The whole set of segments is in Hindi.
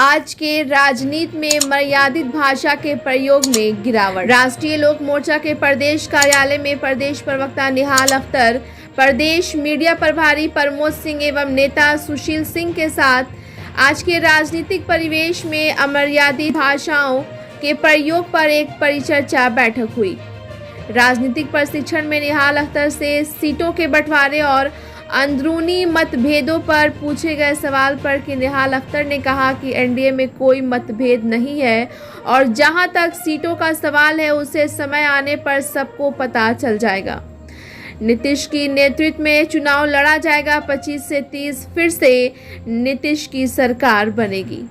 आज के राजनीति में मर्यादित भाषा के प्रयोग में गिरावट। राष्ट्रीय लोक मोर्चा के प्रदेश कार्यालय में प्रदेश प्रवक्ता निहाल अख्तर, प्रदेश मीडिया प्रभारी प्रमोद सिंह एवं नेता सुशील सिंह के साथ आज के राजनीतिक परिवेश में अमर्यादित भाषाओं के प्रयोग पर एक परिचर्चा बैठक हुई। राजनीतिक प्रशिक्षण में निहाल अख्तर से सीटों के बंटवारे और अंदरूनी मतभेदों पर पूछे गए सवाल पर कि निहाल अख्तर ने कहा कि एनडीए में कोई मतभेद नहीं है और जहां तक सीटों का सवाल है उसे समय आने पर सबको पता चल जाएगा। नीतीश की नेतृत्व में चुनाव लड़ा जाएगा, 25 से 30 फिर से नीतीश की सरकार बनेगी।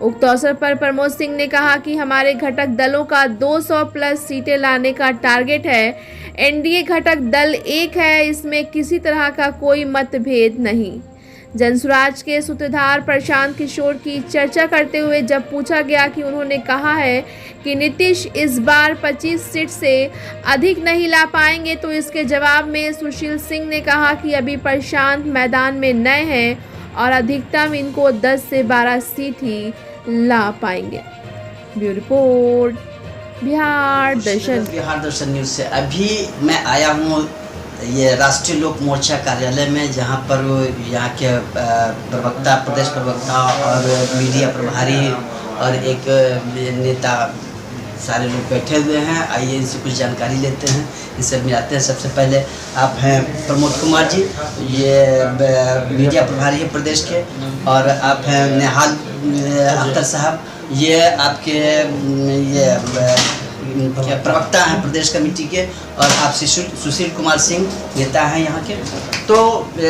उक्त अवसर पर प्रमोद सिंह ने कहा कि हमारे घटक दलों का 200 प्लस सीटें लाने का टारगेट है। एनडीए घटक दल एक है, इसमें किसी तरह का कोई मतभेद नहीं। जनसुराज के सूत्रधार प्रशांत किशोर की चर्चा करते हुए जब पूछा गया कि उन्होंने कहा है कि नीतीश इस बार 25 सीट से अधिक नहीं ला पाएंगे, तो इसके जवाब में सुशील सिंह ने कहा कि अभी प्रशांत मैदान में नए हैं और अधिकतम इनको 10 से 12 सीट ही ला पाएंगे। ब्यूरो रिपोर्ट, बिहार दर्शन न्यूज से अभी मैं आया हूँ ये राष्ट्रीय लोक मोर्चा कार्यालय में, जहाँ पर यहाँ के प्रवक्ता, प्रदेश प्रवक्ता और मीडिया प्रभारी और एक नेता सारे लोग बैठे हुए हैं। आइए इनसे कुछ जानकारी लेते हैं, इनसे मिलाते हैं। सबसे पहले आप हैं प्रमोद कुमार जी, ये मीडिया प्रभारी है प्रदेश के, और आप हैं निहाल अख्तर साहब, ये आपके ये प्रवक्ता हैं प्रदेश कमेटी के, और आप सुशील कुमार सिंह नेता हैं यहाँ के। तो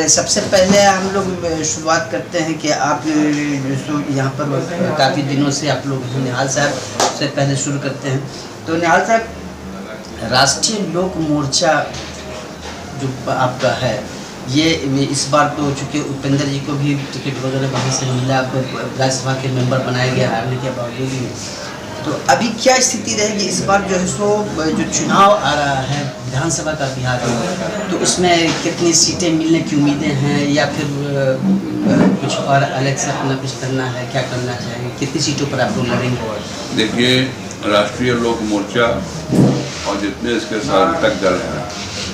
सबसे पहले हम लोग शुरुआत करते हैं कि आप यहाँ पर काफ़ी दिनों से आप लोग निहाल साहब से पहले शुरू करते हैं। तो निहाल साहब, राष्ट्रीय लोक मोर्चा जो आपका है, ये इस बार तो चूँकि उपेंद्र जी को भी टिकट वगैरह वहाँ से मिला, राज्यसभा के मेंबर बनाया गया हारने के बावजूद, तो अभी क्या स्थिति रहेगी इस बार जो है सो जो चुनाव आ रहा है विधानसभा का बिहार में, तो उसमें कितनी सीटें मिलने की उम्मीदें हैं, या फिर कुछ और अलग से अपना कुछ करना है, क्या करना चाहिए, कितनी सीटों पर आप लोग लड़ेंगे? देखिए, राष्ट्रीय लोक मोर्चा और जितने इसके साथ घटक दल हैं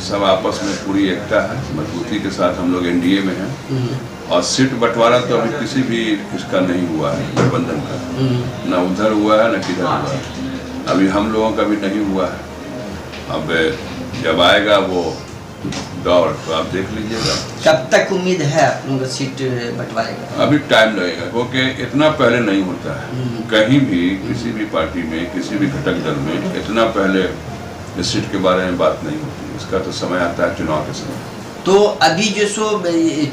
सब आपस में पूरी एकता है, मजबूती के साथ हम लोग एनडीए में हैं। और सीट बंटवारा तो अभी किसी भी इसका नहीं हुआ है, गठबंधन का, न उधर हुआ है न किधर हुआ है, अभी हम लोगों का भी नहीं हुआ है। अब जब आएगा वो दौर तो आप देख लीजिएगा। कब तक उम्मीद है आप लोगों का सीट बंटवारे का? अभी टाइम लगेगा, क्योंकि इतना पहले नहीं होता है कहीं भी, किसी भी पार्टी में, किसी भी घटक दल में इतना पहले इस सीट के बारे में बात नहीं होती। इसका तो समय आता है चुनाव के समय। तो अभी जो सो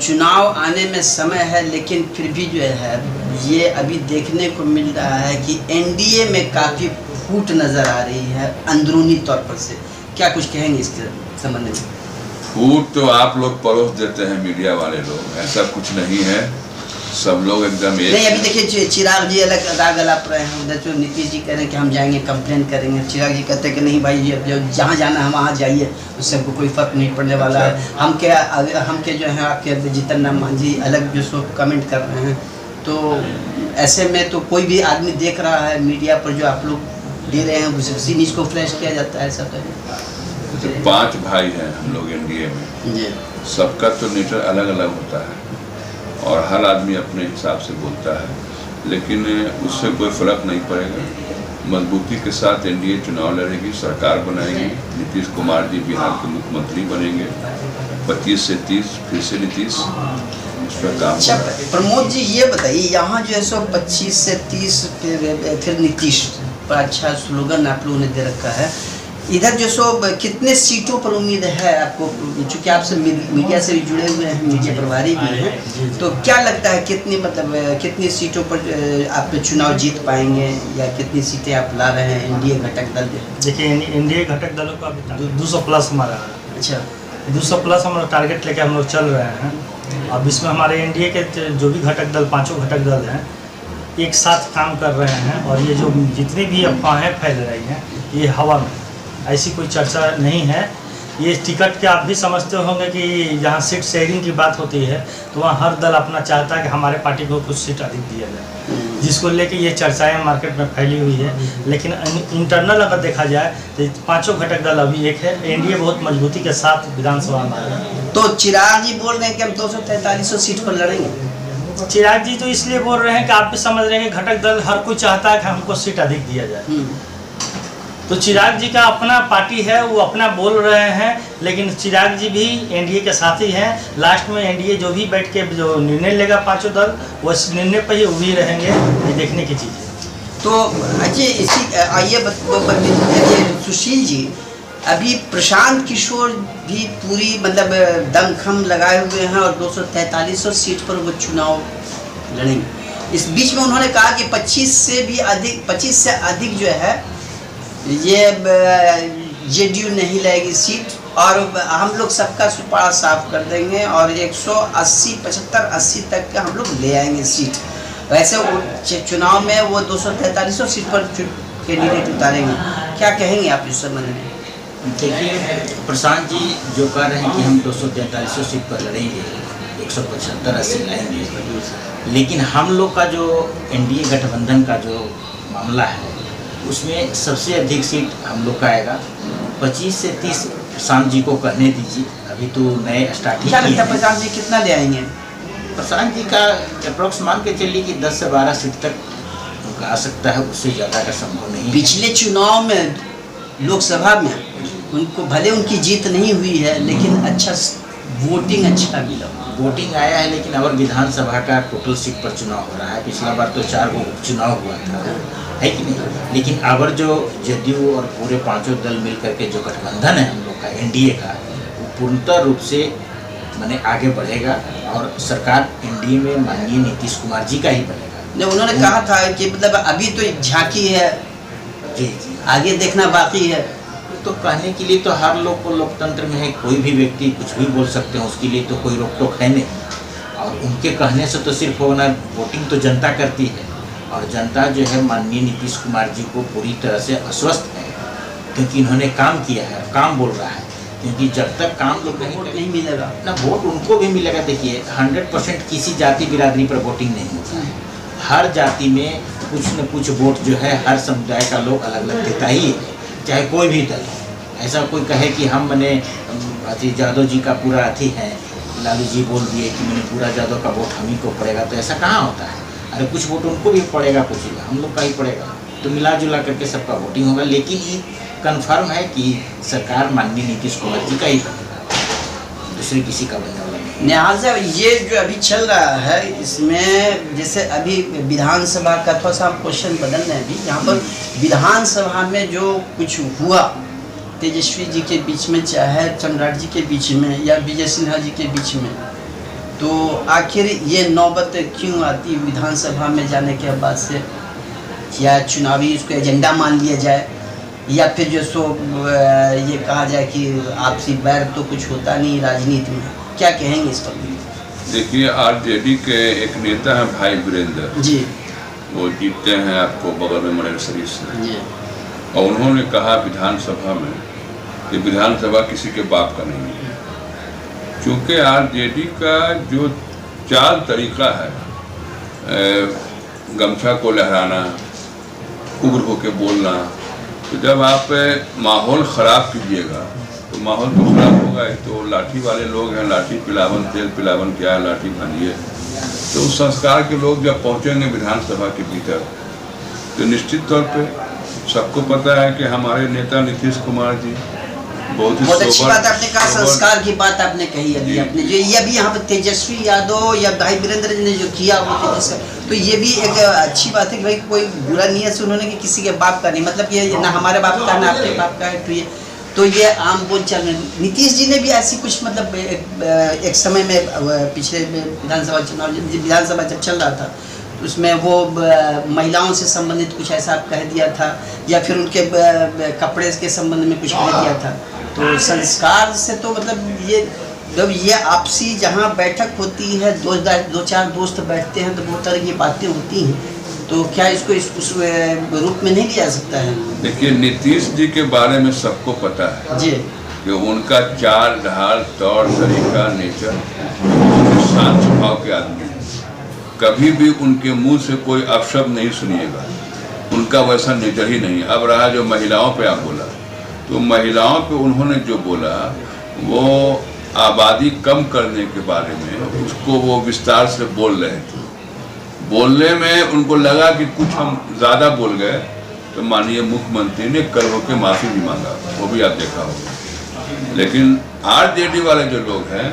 चुनाव आने में समय है, लेकिन फिर भी जो है ये अभी देखने को मिल रहा है कि एनडीए में काफ़ी फूट नज़र आ रही है अंदरूनी तौर पर से। क्या कुछ कहेंगे इसके संबंध में? फूट तो आप लोग परोस देते हैं मीडिया वाले लोग, ऐसा कुछ नहीं है, सब लोग एकदम एक नहीं। अभी देखिए चिराग जी अलग राग अलाप रहे हैं, उधर जो नीतीश जी कह रहे हैं कि हम जाएंगे कंप्लेन करेंगे, चिराग जी कहते हैं कि नहीं भाई, ये जहाँ जाना है वहाँ जाइए, उससे हमको कोई फर्क नहीं पड़ने वाला है। हम के जो है आपके जीतन राम मांझी अलग जो सो कमेंट कर रहे हैं। तो ऐसे में तो कोई भी आदमी देख रहा है मीडिया पर जो आप लोग दे रहे हैं, उसी न्यूज़ को फ्लैश किया जाता है सब। तो 5 भाई हैं हम लोग एनडीए में, सबका तो नेचर अलग अलग होता है और हर आदमी अपने हिसाब से बोलता है, लेकिन उससे कोई फर्क नहीं पड़ेगा। मजबूती के साथ एनडीए चुनाव लड़ेगी, सरकार बनाएगी, नीतीश कुमार जी बिहार के मुख्यमंत्री बनेंगे, 25 से 30 फिर से नीतीश, इस पर काम। अच्छा प्रमोद जी, ये बताइए, यहाँ जो है सो 25 से 30 फिर नीतीश पर अच्छा स्लोगन आप लोगों ने दे रखा है। इधर जो सो कितने सीटों पर उम्मीद है आपको, चूँकि आपसे मीडिया से भी जुड़े हुए हैं, मीडिया प्रभारी भी हैं, तो क्या लगता है कितनी सीटों पर आप चुनाव जीत पाएंगे, या कितनी सीटें आप ला रहे हैं एनडीए घटक दल? देखिए, एनडीए घटक दलों का अभी 200 प्लस हमारा है। अच्छा, 200 प्लस हम लोग टारगेट लेके हम लोग चल रहे हैं। अब इसमें हमारे एनडीए के जो भी घटक दल, 5 घटक दल हैं, एक साथ काम कर रहे हैं। और ये जो जितनी भी अफवाहें फैल रही हैं, ये हवा में, ऐसी कोई चर्चा नहीं है। ये टिकट के आप भी समझते होंगे कि जहाँ सीट शेयरिंग की बात होती है तो वहाँ हर दल अपना चाहता है कि हमारे पार्टी को कुछ सीट अधिक दिया जाए। जिसको लेके ये चर्चाएं मार्केट में फैली हुई है। लेकिन इंटरनल अगर देखा जाए तो पांचों घटक दल अभी एक है। एनडीए बहुत मजबूती के साथ विधानसभा में आ रहा है। तो चिराग जी बोल रहे हैं कि हम 243 सीट पर लड़ेंगे। चिराग जी तो इसलिए बोल रहे हैं कि आप भी समझ रहे हैं कि घटक दल हर कोई चाहता है कि हमको सीट अधिक दिया जाए। तो चिराग जी का अपना पार्टी है, वो अपना बोल रहे हैं, लेकिन चिराग जी भी एनडीए के साथ ही हैं। लास्ट में एनडीए जो भी बैठ के जो निर्णय लेगा पांचों दल, वो इस निर्णय पर ही उभी रहेंगे। ये देखने की चीज़ है। तो अच्छा इसी आइए सुशील जी, अभी प्रशांत किशोर भी पूरी मतलब दमखम लगाए हुए हैं और 243 सीट पर वो चुनाव लड़ेंगे। इस बीच में उन्होंने कहा कि 25 से अधिक जो है ये जेडीयू नहीं लेगी सीट और हम लोग सबका सुपारा साफ कर देंगे और 180 75 80 तक का हम लोग ले आएंगे सीट। वैसे चुनाव में वो 243 सीट पर कैंडिडेट उतारेंगे। क्या कहेंगे आप इस संबंध में? देखिए, प्रशांत जी जो कह रहे हैं कि हम 243 सीट पर लड़ेंगे, 175 80 लाएंगे, लेकिन हम लोग का जो एनडीए गठबंधन का जो मामला है उसमें सबसे अधिक सीट हम लोग का आएगा। 25 से 30 प्रशांत जी को कहने दीजिए, अभी तो नए स्टार्टिंग क्या प्रशांत जी कितना ले आएंगे? प्रशांत जी का अप्रोक्स मान के चलिए कि 10 से 12 सीट तक उनका आ सकता है, उससे ज़्यादा का संभव नहीं है। पिछले चुनाव में लोकसभा में उनको भले उनकी जीत नहीं हुई है, लेकिन अच्छा वोटिंग अच्छा मिला, वोटिंग आया है। लेकिन अवर विधानसभा का टोटल सीट पर चुनाव हो रहा है। पिछला बार तो 4 गो उपचुनाव हुआ था, है कि नहीं? लेकिन अवर जो जदयू और पूरे पांचों दल मिलकर के जो गठबंधन है हम लोग का एनडीए का, वो पूर्णतः रूप से माने आगे बढ़ेगा और सरकार एनडीए में माननीय नीतीश कुमार जी का ही बनेगा। उन्होंने कहा था कि मतलब अभी तो झांकी है, जी, आगे देखना बाकी है। तो कहने के लिए तो हर लोग को लोकतंत्र में है, कोई भी व्यक्ति कुछ भी बोल सकते हैं, उसके लिए तो कोई रोक टोक है नहीं। और उनके कहने से तो सिर्फ होना, वोटिंग तो जनता करती है और जनता जो है माननीय नीतीश कुमार जी को पूरी तरह से आश्वस्त है, क्योंकि इन्होंने काम किया है, काम बोल रहा है। क्योंकि जब तक काम लोग नहीं मिलेगा ना वोट उनको भी मिलेगा। देखिए 100% किसी जाति बिरादरी पर वोटिंग नहीं होता है। हर जाति में कुछ न कुछ वोट जो है हर समुदाय का लोग अलग अलग देता ही है, चाहे कोई भी दल। ऐसा कोई कहे कि हम मैंने अति यादव जी का पूरा अति है, लालू जी बोल दिए कि मैंने पूरा यादव का वोट हम ही को पड़ेगा, तो ऐसा कहाँ होता है। अरे कुछ वोट उनको भी पड़ेगा, कुछ हम लोग का ही पड़ेगा, तो मिला जुला करके सबका वोटिंग होगा। लेकिन ये कन्फर्म है कि सरकार माननीय नीतीश कुमार जी का ही बनेगा, दूसरे किसी का बनने वाला नहीं। निहाल साहब, ये जो अभी चल रहा है इसमें जैसे अभी विधानसभा का थोड़ा सा क्वेश्चन बदल रहे हैं। अभी यहाँ पर विधानसभा में जो कुछ हुआ तेजस्वी जी के बीच में, चाहे सम्राट जी के बीच में या विजय सिन्हा जी के बीच में, तो आखिर ये नौबत क्यों आती विधानसभा में जाने के बाद से? क्या चुनावी इसको एजेंडा मान लिया जाए या फिर जो सो ये कहा जाए कि आपसी बैर तो कुछ होता नहीं राजनीति में? क्या कहेंगे इस पर? देखिए, आरजेडी के एक नेता हैं भाई वीरेंद्र जी, वो जीतते हैं आपको बगल में मनेर शरीफ से जी, और उन्होंने कहा विधानसभा में कि विधानसभा किसी के बाप का नहीं है। क्योंकि आरजेडी का जो चाल तरीका है, गमछा को लहराना, उग्र होकर बोलना, तो जब आप माहौल ख़राब कीजिएगा तो माहौल तो ख़राब होगा ही। तो लाठी वाले लोग हैं, लाठी पिलावन, तेल पिलावन क्या है, लाठी भांजिए। तो उस संस्कार के लोग जब पहुंचेंगे विधानसभा के भीतर तो निश्चित तौर पे सबको पता है कि हमारे नेता नीतीश कुमार जी बहुत अच्छी बात आपने कहा, संस्कार की बात आपने कही अभी आपने जो ये अभी यहाँ पर तेजस्वी यादव या भाई वीरेंद्र जी ने जो किया वो तेजस्वी, तो ये भी एक अच्छी बात है कि भाई कोई बुरा नियत से उन्होंने कि किसी के बाप का नहीं, मतलब ये ना हमारे बाप का ना आपके बाप का है, तो ये आम बोल चल रहे। नीतीश जी ने भी ऐसी कुछ मतलब एक समय में पिछले विधानसभा चुनाव विधानसभा जब चल रहा था उसमें वो महिलाओं से संबंधित कुछ ऐसा कह दिया था या फिर उनके कपड़े के संबंध में कुछ कह दिया था। तो संस्कार से तो मतलब ये जब ये आपसी जहाँ बैठक होती है, दो चार दोस्त बैठते हैं तो बहुत तरह की बातें होती हैं, तो क्या इसको उस रूप में नहीं लिया सकता है? देखिए, नीतीश जी के बारे में सबको पता है जी कि उनका चाल ढाल तौर तरीका नेचर शांत स्वभाव के आदमी है। कभी भी उनके मुंह से कोई अपशब्द नहीं सुनिएगा, उनका वैसा नेचर ही नहीं। अब रहा जो महिलाओं पे आप बोला, तो महिलाओं पे उन्होंने जो बोला वो आबादी कम करने के बारे में, उसको वो विस्तार से बोल रहे थे। बोलने में उनको लगा कि कुछ हम ज़्यादा बोल गए, तो माननीय मुख्यमंत्री ने कल होकर माफ़ी भी मांगा, वो भी आप देखा होगा। लेकिन आरजेडी वाले जो लोग हैं,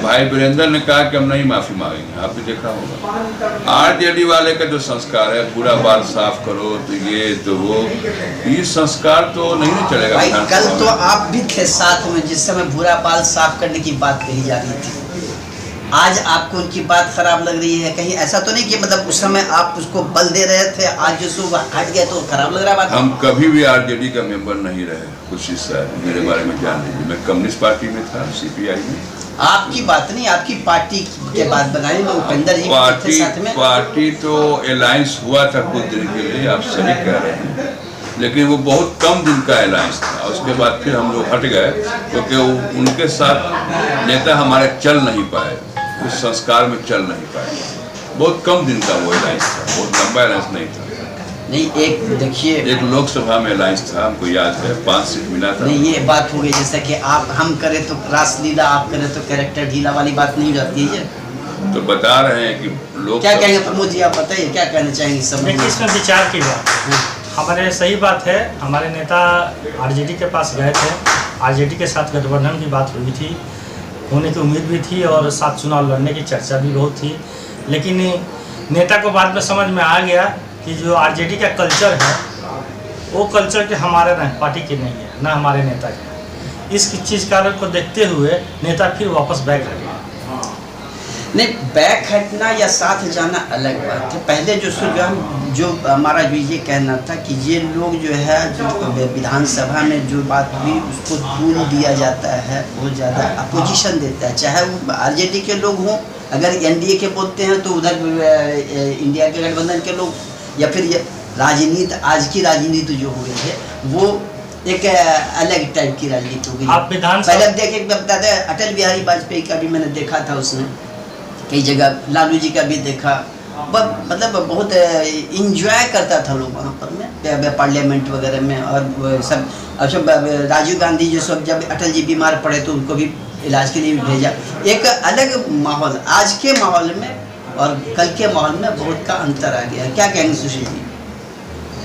भाई वीरेंद्र ने कहा कि हम नहीं माफ़ी मांगेंगे, आप भी देखा होगा। आरजेडी वाले का जो संस्कार है, पूरा बाल साफ करो तो ये तो वो, ये संस्कार तो नहीं चलेगा। भाई कल तो आप भी थे साथ में जिस समय बुरा बाल साफ करने की बात कही जा रही थी। आज आपको उनकी बात खराब लग रही है? कहीं ऐसा तो नहीं कि मतलब उस समय आप उसको बल दे रहे थे, आज जो सो हट गए तो खराब लग रहा है बात? हम कभी भी आरजेडी का मेंबर नहीं रहे, कुछ हिस्सा मेरे बारे में जान लीजिए। मैं कम्युनिस्ट पार्टी में था, सीपीआई में। आपकी बात नहीं, आपकी पार्टी के बात बनाई, उपेंद्र जी थे साथ में। पार्टी तो अलायंस हुआ था कुछ दिन के लिए, आप सही कह रहे हैं, लेकिन वो बहुत कम दिन का अलायंस था। उसके बाद फिर हम लोग हट गए, क्योंकि उनके साथ नेता हमारे चल नहीं पाए, उस संस्कार में चल नहीं पाए। बहुत कम दिन का वो अलायंस था, बहुत लंबा अलायंस नहीं था। नहीं, एक देखिए, एक लोकसभा में अलायंस था, हमको याद है, 5 सीट मिला था। नहीं, ये बात हो गई जैसा कि आप हम करें तो रासलीला, आप करें तो कैरेक्टर ढीला वाली बात नहीं जाती है। तो बता रहे हैं कि लोग क्या कहेंगे प्रमोद जी, आप बताइए क्या कहना चाहेंगे सब? देखिए, इसमें विचार की बात है। हमारे सही बात है, हमारे नेता आरजेडी के पास गए थे, आरजेडी के साथ गठबंधन की बात हुई थी, होने की उम्मीद भी थी और साथ चुनाव लड़ने की चर्चा भी बहुत थी। लेकिन नेता को बाद में समझ में आ गया कि जो आरजेडी का कल्चर है वो कल्चर के हमारे पार्टी के नहीं है, ना हमारे नेता के। इस चीज़ कारण को देखते हुए नेता फिर वापस बैक हट गया। नहीं, बैक हटना या साथ जाना अलग बात है। पहले जो हमारा भी ये कहना था कि ये लोग जो है, जो विधानसभा में जो बात हुई उसको धूल दिया जाता है, बहुत ज़्यादा अपोजिशन देता है। चाहे वो आरजेडी के लोग हों, अगर एनडीए के बोलते हैं तो उधर इंडिया के गठबंधन के लोग, या फिर ये राजनीति, आज की राजनीति जो हो रही है वो एक अलग टाइप की राजनीति हो गई। आप विधानसभा पहले देखे बता दें, अटल बिहारी वाजपेयी का भी मैंने देखा था, उसने कई जगह, लालू जी का भी देखा, मतलब बहुत इंजॉय करता था लोग वहाँ पर में पार्लियामेंट वगैरह में। और सब अब सब राजीव गांधी जो सब, जब अटल जी बीमार पड़े तो उनको भी इलाज के लिए भी भेजा। एक अलग माहौल, आज के माहौल में और कल के माहौल में बहुत का अंतर आ गया। क्या कहेंगे सुशील जी?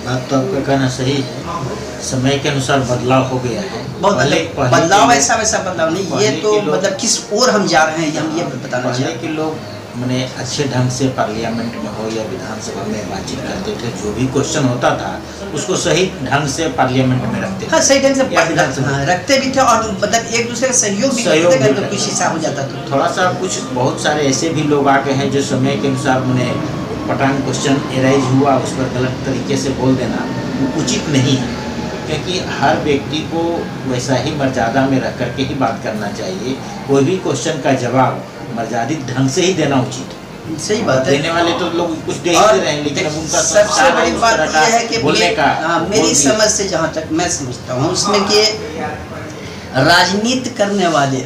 बात तो आपका कहना सही है, समय के अनुसार बदलाव हो गया है। बहुत बदलाव, ऐसा वैसा बदलाव नहीं, ये तो मतलब किस ओर हम जा रहे हैं हम ये बताना चाहिए। कि लोग मैंने अच्छे ढंग से पार्लियामेंट में हो या विधानसभा में बातचीत करते थे, जो भी क्वेश्चन होता था उसको सही ढंग से पार्लियामेंट में रखते थे। हाँ, सही ढंग से रखते भी थे और मतलब एक दूसरे का सहयोग भी करते थे, कुछ हिसाब हो जाता था। थोड़ा सा कुछ बहुत सारे ऐसे भी लोग आ गए हैं जो समय के अनुसार मैंने पटान क्वेश्चन एराइज हुआ, उस पर गलत तरीके से बोल देना उचित नहीं है, क्योंकि हर व्यक्ति को वैसा ही मर्यादा में रख करके ही बात करना चाहिए। कोई भी क्वेश्चन का जवाब मर्यादित ढंग से ही देना उचित है। सही बात है। देने वाले तो लोग कुछ दे ही रहे हैं, लेकिन अब उनका सबसे बड़ी बात यह है कि बोलने का मेरी समझ से जहाँ तक मैं समझता हूँ उसमें कि राजनीति करने वाले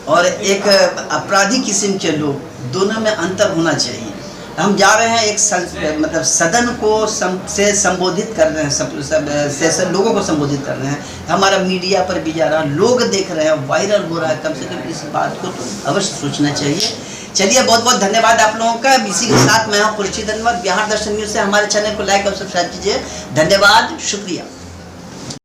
और एक अपराधी किस्म के लोग, दोनों में अंतर होना चाहिए। हम जा रहे हैं एक मतलब सदन को से संबोधित कर रहे हैं, सब लोगों को संबोधित कर रहे हैं। हमारा मीडिया पर भी जा रहा है, लोग देख रहे हैं, वायरल हो रहा है। कम से कम इस बात को तो अवश्य सोचना चाहिए। चलिए, बहुत बहुत धन्यवाद आप लोगों का। इसी के साथ मैं हूँ खुर्शीद अनवर। बिहार दर्शन न्यूज़ से हमारे चैनल को लाइक और सब्सक्राइब कीजिए। धन्यवाद, शुक्रिया।